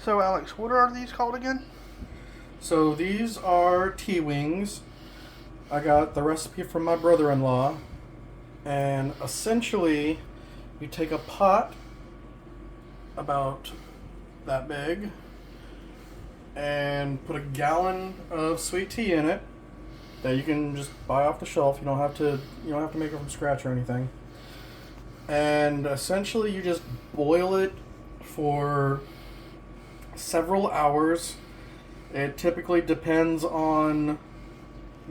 So, Alex, what are these called again? So these are tea wings. I got the recipe from my brother-in-law, and essentially, you take a pot about that big and put a gallon of sweet tea in it that you can just buy off the shelf. You don't have to make it from scratch or anything. And essentially, you just boil it for several hours. It typically depends on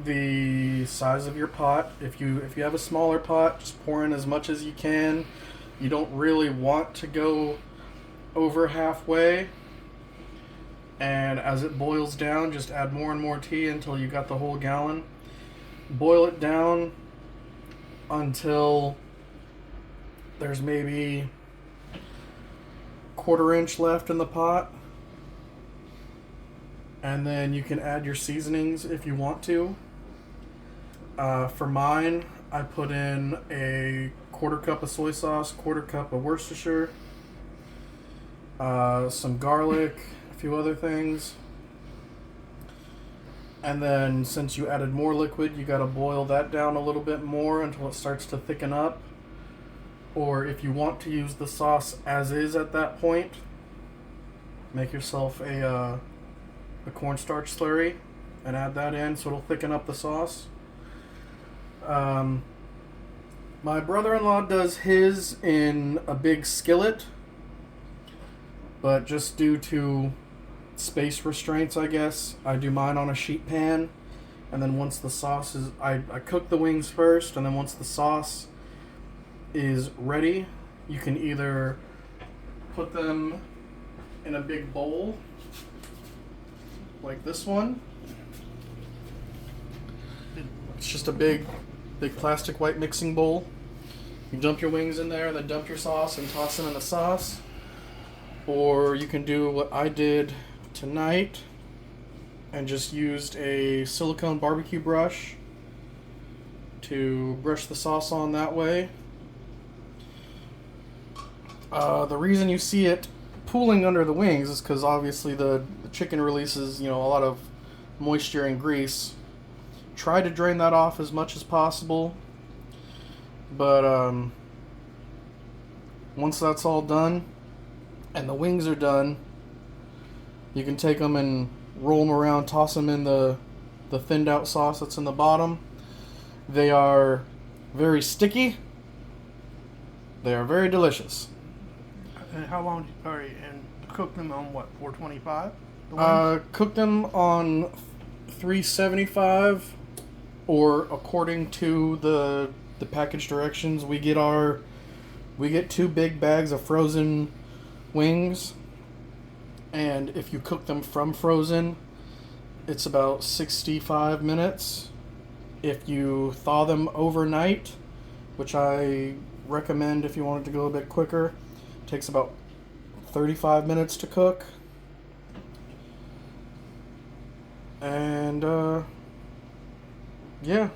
the size of your pot. If you have a smaller pot, just pour in as much as you can. You don't really want to go over halfway. And as it boils down, just add more and more tea until you got the whole gallon. Boil it down until there's maybe quarter inch left in the pot. And then you can add your seasonings if you want to. For mine, I put in a quarter cup of soy sauce, quarter cup of Worcestershire, some garlic, a few other things. And then since you added more liquid, you gotta boil that down a little bit more until it starts to thicken up. Or if you want to use the sauce as is at that point, make yourself a cornstarch slurry and add that in so it'll thicken up the sauce. My brother-in-law does his in a big skillet, but just due to space restraints, I guess, I do mine on a sheet pan. And then once the sauce is, I cook the wings first, and then once the sauce is ready, you can either put them in a big bowl like this one. It's just a big plastic white mixing bowl. You dump your wings in there, then dump your sauce and toss them in the sauce. Or you can do what I did tonight and just used a silicone barbecue brush to brush the sauce on that way. The reason you see it pooling under the wings is because obviously the chicken releases, a lot of moisture and grease. Try to drain that off as much as possible. But once that's all done and the wings are done, you can take them and roll them around, toss them in the thinned out sauce that's in the bottom. They are very sticky. They are very delicious. And how long? And cook them on what? 425. Cook them on 375, or according to the package directions, we get 2 big bags of frozen wings, and if you cook them from frozen, it's about 65 minutes. If you thaw them overnight, which I recommend if you want it to go a bit quicker, it takes about 35 minutes to cook. And yeah,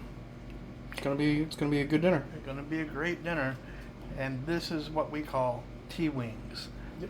it's gonna be a good dinner. It's gonna be a great dinner, and this is what we call tea wings. Yeah.